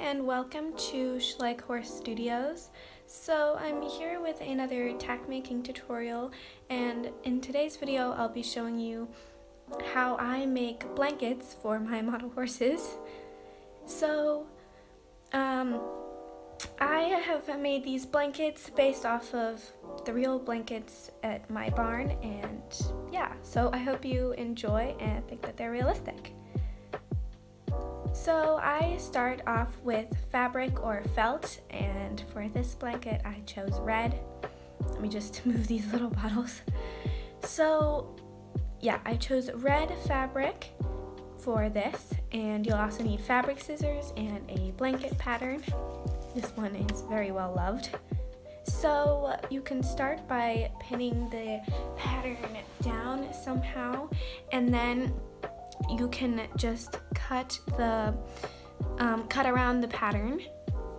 and welcome to Schleich Horse Studios. So I'm here with another tack making tutorial, and in today's video I'll be showing you how I make blankets for my model horses. So I have made these blankets based off of the real blankets at my barn, and yeah, so I hope you enjoy and think that they're realistic. So I start off with fabric or felt, and for this blanket I chose red. Let me just move these little bottles. So yeah, I chose red fabric for this, and you'll also need fabric scissors and a blanket pattern. This one is very well loved. So you can start by pinning the pattern down somehow, and then you can just cut around the pattern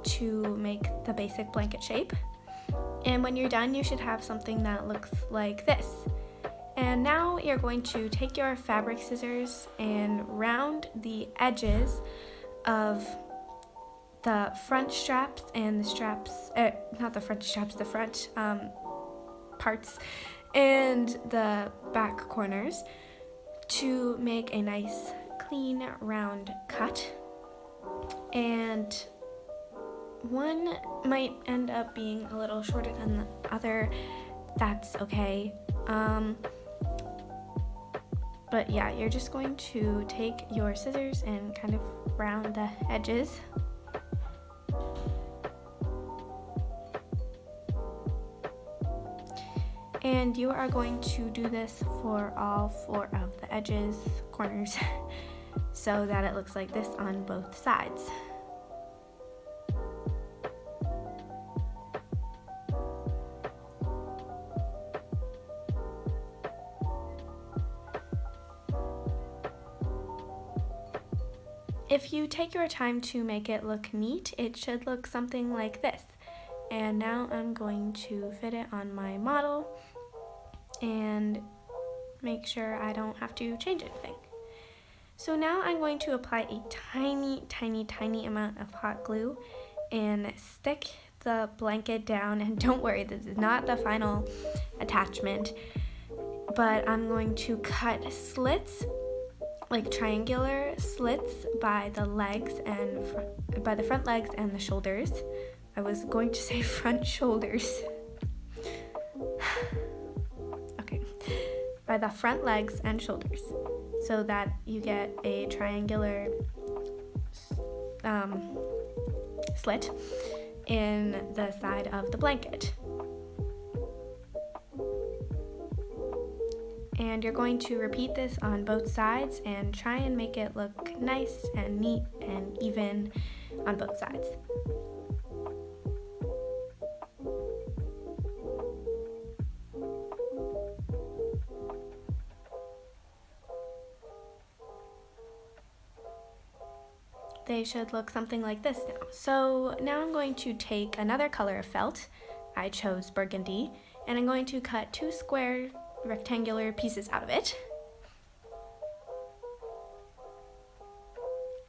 to make the basic blanket shape. And when you're done, you should have something that looks like this. And now you're going to take your fabric scissors and round the edges of the front straps and the straps, not the front straps, the front parts and the back corners to make a nice clean round cut. And one might end up being a little shorter than the other. That's okay. But yeah, you're just going to take your scissors and kind of round the edges. And you are going to do this for all 4 of the edges, corners, so that it looks like this on both sides. If you take your time to make it look neat, it should look something like this. And now I'm going to fit it on my model and make sure I don't have to change anything. So now I'm going to apply a tiny amount of hot glue and stick the blanket down. And don't worry, this is not the final attachment, but I'm going to cut slits, like triangular slits by the legs and by the front legs and the shoulders. I was going to say front shoulders. Okay, by the front legs and shoulders, so that you get a triangular slit in the side of the blanket. And you're going to repeat this on both sides and try and make it look nice and neat and even on both sides. They should look something like this now. So now I'm going to take another color of felt. I chose burgundy, and I'm going to cut 2 square rectangular pieces out of it.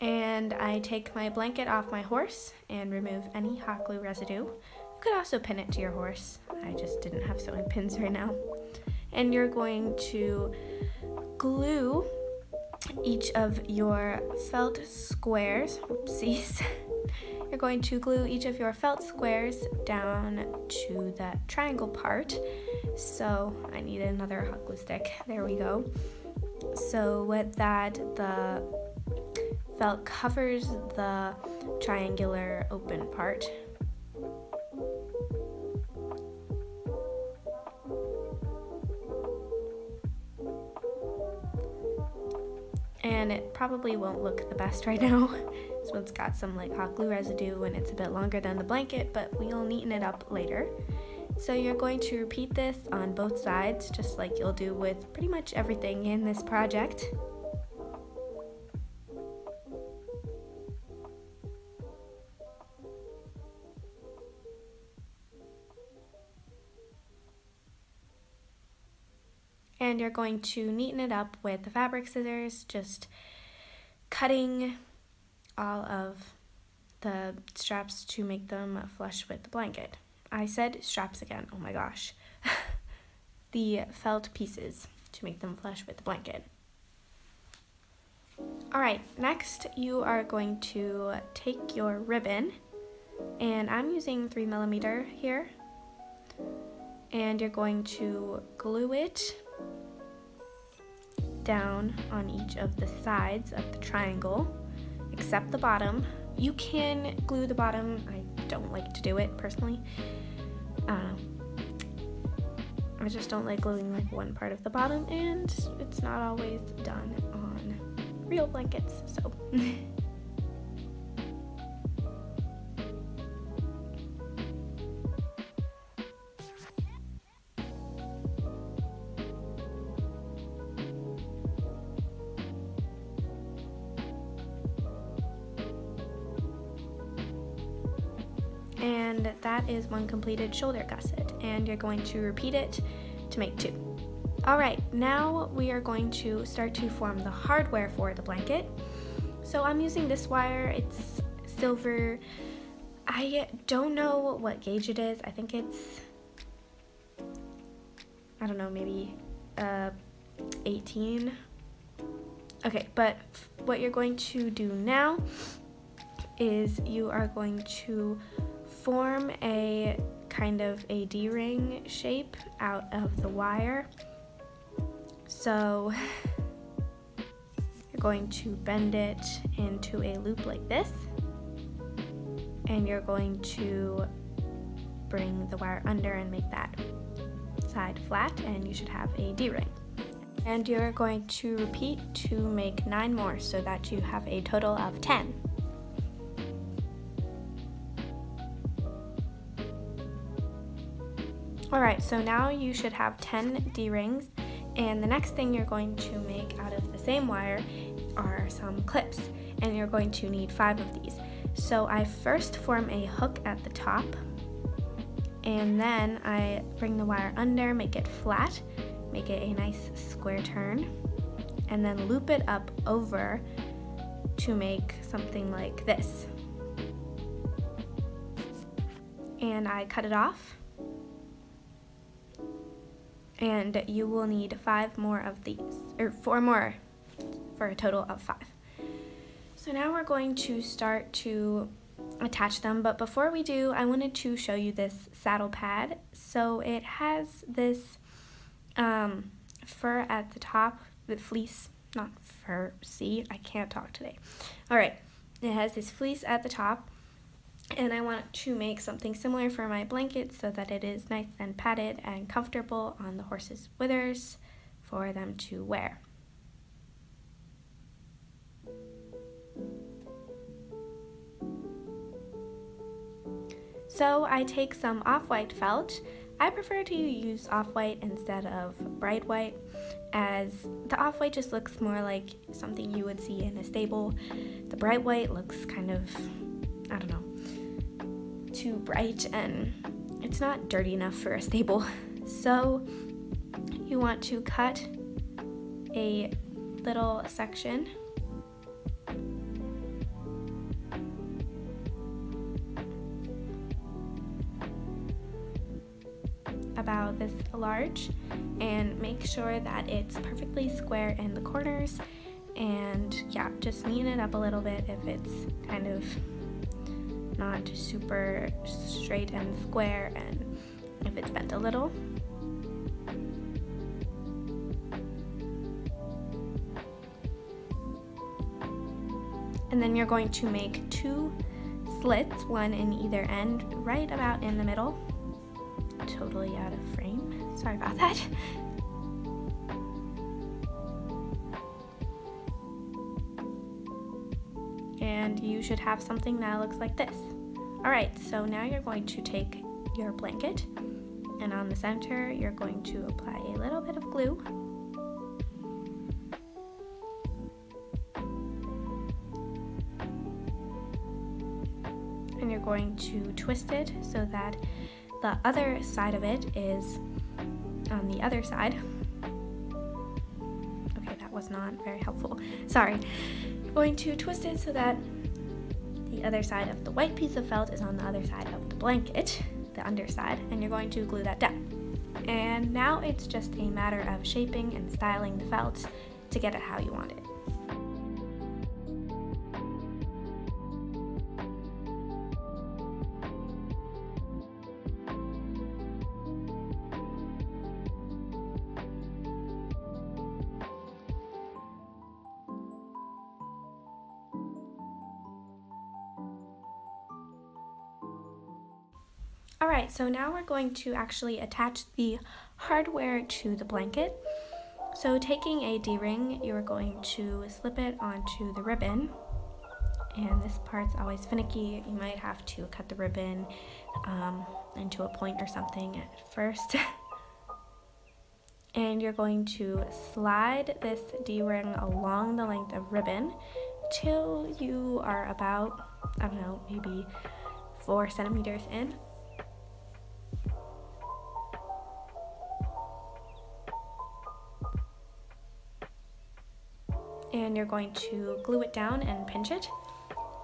And I take my blanket off my horse and remove any hot glue residue. You could also pin it to your horse. I just didn't have sewing pins right now. And you're going to glue each of your felt squares, oopsies. You're going to glue each of your felt squares down to that triangle part. So I need another hot glue stick. There we go. So with that, the felt covers the triangular open part. And it probably won't look the best right now. This one's got some like hot glue residue and it's a bit longer than the blanket, but we'll neaten it up later. So you're going to repeat this on both sides, just like you'll do with pretty much everything in this project. And you're going to neaten it up with the fabric scissors, just cutting all of the straps to make them flush with the blanket. I said straps again, oh my gosh. The felt pieces to make them flush with the blanket. Alright, next you are going to take your ribbon, and I'm using 3mm here, and you're going to glue it down on each of the sides of the triangle, except the bottom. You can glue the bottom. I don't like to do it personally. I just don't like gluing like one part of the bottom, and it's not always done on real blankets, so. And that is one completed shoulder gusset, and you're going to repeat it to make 2. Alright, now we are going to start to form the hardware for the blanket. So I'm using this wire, it's silver. I don't know what gauge it is. I think it's, I don't know, maybe 18. Okay, but what you're going to do now is you are going to form a kind of a D-ring shape out of the wire. So you're going to bend it into a loop like this, and you're going to bring the wire under and make that side flat, and you should have a D-ring. And you're going to repeat to make 9 more so that you have a total of 10. Alright, so now you should have 10 D-rings, and the next thing you're going to make out of the same wire are some clips, and you're going to need 5 of these. So I first form a hook at the top, and then I bring the wire under, make it flat, make it a nice square turn, and then loop it up over to make something like this. And I cut it off. And you will need 5 more of these, or 4 more for a total of 5. So now we're going to start to attach them, but before we do, I wanted to show you this saddle pad. So it has this fur at the top, the fleece, not fur, see, I can't talk today. All right, it has this fleece at the top, and I want to make something similar for my blanket so that it is nice and padded and comfortable on the horse's withers for them to wear. So I take some off-white felt. I prefer to use off-white instead of bright white, as the off-white just looks more like something you would see in a stable. The bright white looks kind of, I don't know, too bright, and it's not dirty enough for a stable. So you want to cut a little section about this large, and make sure that it's perfectly square in the corners, and yeah, just neaten it up a little bit if it's kind of not super straight and square, and if it's bent a little. And then you're going to make 2 slits, one in either end, right about in the middle. Totally out of frame, sorry about that. And you should have something that looks like this. Alright, so now you're going to take your blanket, and on the center you're going to apply a little bit of glue. And you're going to twist it so that the other side of it is on the other side. Okay, that was not very helpful. Sorry. Going to twist it so that The other side of the white piece of felt is on the other side of the blanket, the underside, and you're going to glue that down. And now it's just a matter of shaping and styling the felt to get it how you want it. Alright, so now we're going to actually attach the hardware to the blanket. So taking a D-ring, you're going to slip it onto the ribbon. And this part's always finicky. You might have to cut the ribbon into a point or something at first. And you're going to slide this D-ring along the length of ribbon till you are about, I don't know, maybe 4 centimeters in. And you're going to glue it down and pinch it.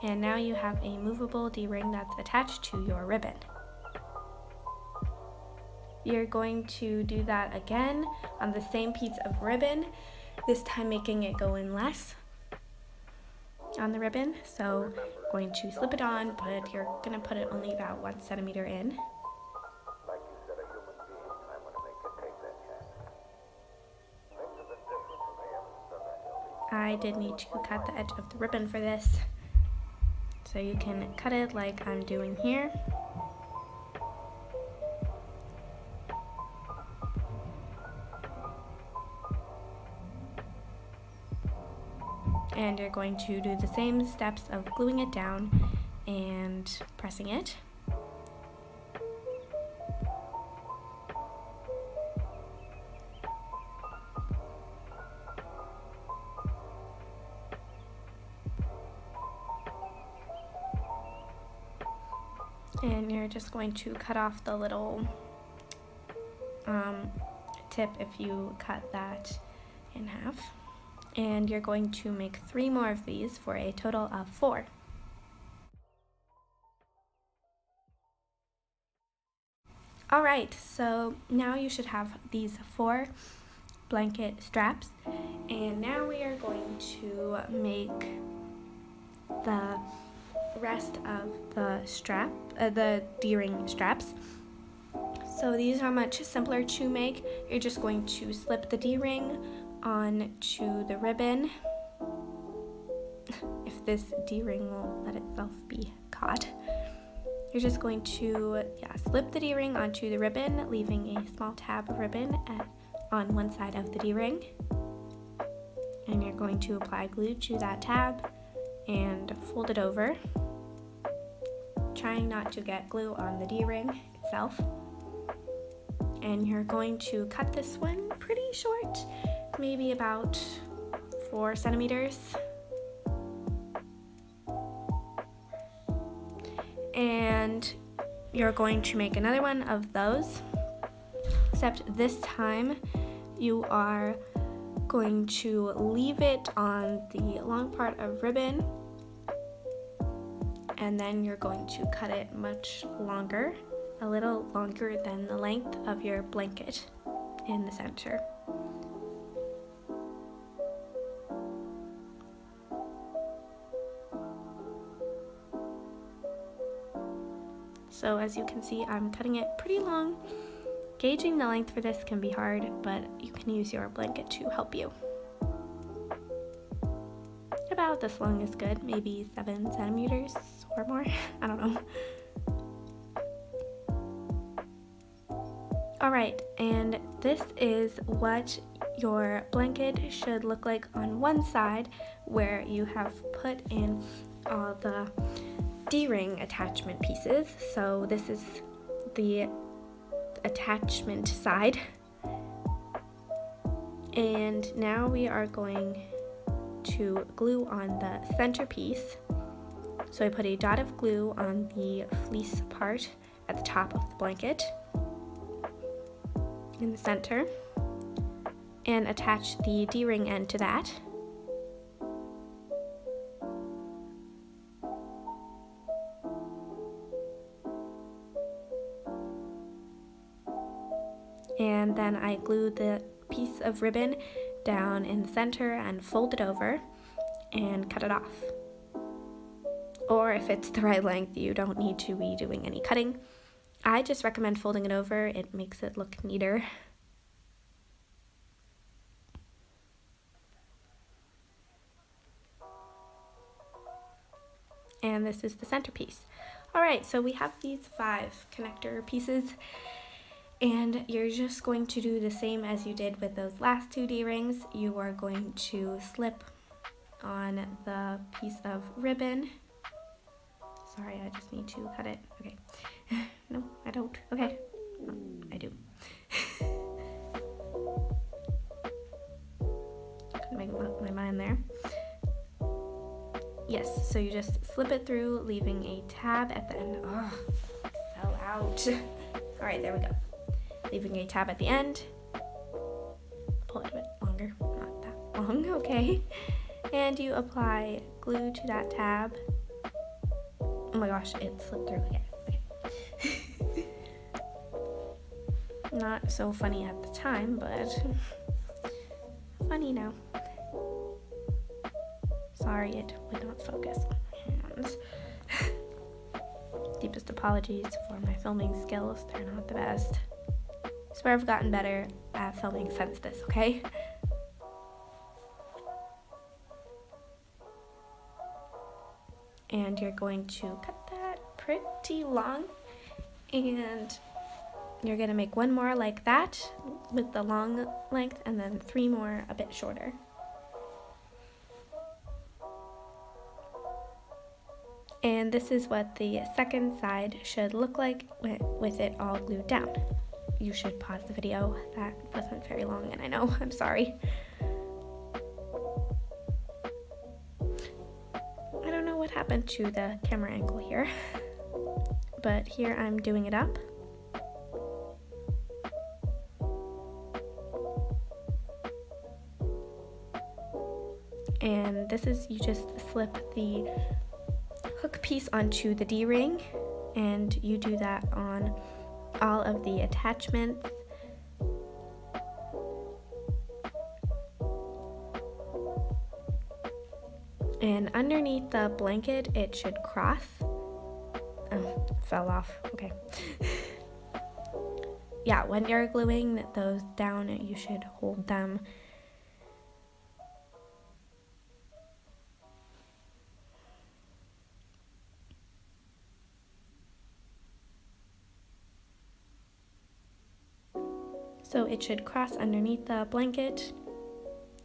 And now you have a movable D-ring that's attached to your ribbon. You're going to do that again on the same piece of ribbon, this time making it go in less on the ribbon. So going to slip it on, but you're going to put it only about 1 centimeter in. I did need to cut the edge of the ribbon for this, so you can cut it like I'm doing here. And you're going to do the same steps of gluing it down and pressing it. And you're just going to cut off the little tip if you cut that in half. And you're going to make 3 more of these for a total of 4. Alright, so now you should have these 4 blanket straps. And now we are going to make the rest of the D-ring straps. So these are much simpler to make. You're just going to slip the D-ring onto the ribbon, if this D-ring will let itself be caught. You're just going to slip the D-ring onto the ribbon, leaving a small tab of ribbon on one side of the D-ring. And you're going to apply glue to that tab and fold it over, trying not to get glue on the D-ring itself. And you're going to cut this one pretty short, maybe about 4 centimeters. And you're going to make another one of those, except this time you are going to leave it on the long part of ribbon, and then you're going to cut it much longer, a little longer than the length of your blanket in the center. So as you can see, I'm cutting it pretty long. Gauging the length for this can be hard, but you can use your blanket to help you. About this long is good, maybe 7 centimeters or more, I don't know. Alright, and this is what your blanket should look like on one side, where you have put in all the D-ring attachment pieces. So this is the attachment side. And now we are going to glue on the center piece. So I put a dot of glue on the fleece part at the top of the blanket in the center, and attach the D-ring end to that. And then I glue the piece of ribbon down in the center and fold it over and cut it off. Or if it's the right length, you don't need to be doing any cutting. I just recommend folding it over. It makes it look neater. And this is the centerpiece. All right, so we have these 5 connector pieces, and you're just going to do the same as you did with those last 2 D-rings. You are going to slip on the piece of ribbon. Sorry, I just need to cut it. Okay. No, I don't. Okay. I do. Couldn't make up my mind there. Yes, so you just slip it through, leaving a tab at the end. Oh, it fell out. All right, there we go. Leaving a tab at the end. Pull it a bit longer, not that long, okay. And you apply glue to that tab. Oh my gosh, it slipped through again. Okay. Not so funny at the time, but funny now. Sorry, it would not focus on my hands. Deepest apologies for my filming skills. They're not the best. I swear I've gotten better at filming since this, okay? And you're going to cut that pretty long, and you're going to make 1 more like that with the long length, and then 3 more a bit shorter. And this is what the second side should look like with it all glued down. You should pause the video. That wasn't very long, and I know, I'm sorry. I don't know what happened to the camera angle here, but here I'm doing it up. And this is, you just slip the hook piece onto the D-ring, and you do that on all of the attachments. And underneath the blanket, it should cross. Oh, it fell off. Okay. Yeah, when you're gluing those down, you should hold them so it should cross underneath the blanket.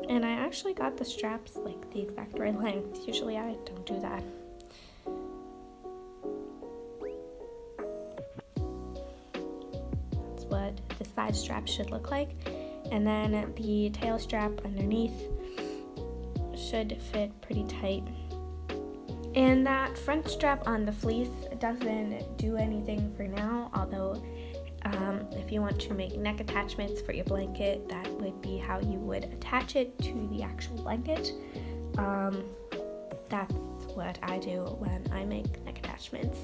And I actually got the straps like the exact right length. Usually I don't do that. That's what the side strap should look like. And then the tail strap underneath should fit pretty tight. And that front strap on the fleece doesn't do anything for now, although if you want to make neck attachments for your blanket, that would be how you would attach it to the actual blanket. That's what I do when I make neck attachments,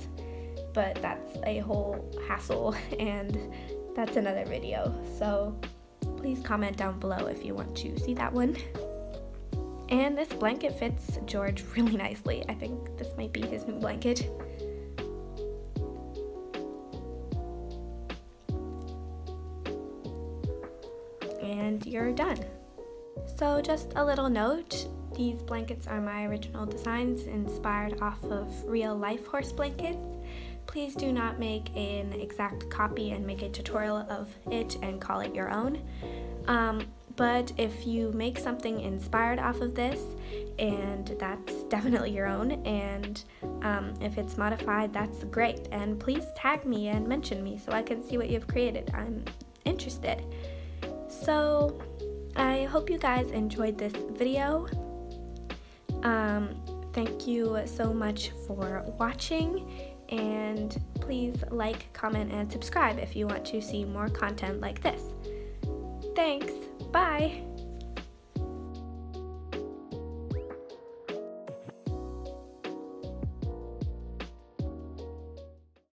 but that's a whole hassle, and that's another video. So please comment down below if you want to see that one. And this blanket fits George really nicely. I think this might be his new blanket. And you're done. So just a little note, these blankets are my original designs inspired off of real life horse blankets. Please do not make an exact copy and make a tutorial of it and call it your own. But if you make something inspired off of this, and that's definitely your own, and if it's modified, that's great. And please tag me and mention me so I can see what you've created. I'm interested. So I hope you guys enjoyed this video. Thank you so much for watching, and please like, comment, and subscribe if you want to see more content like this. Thanks. Bye.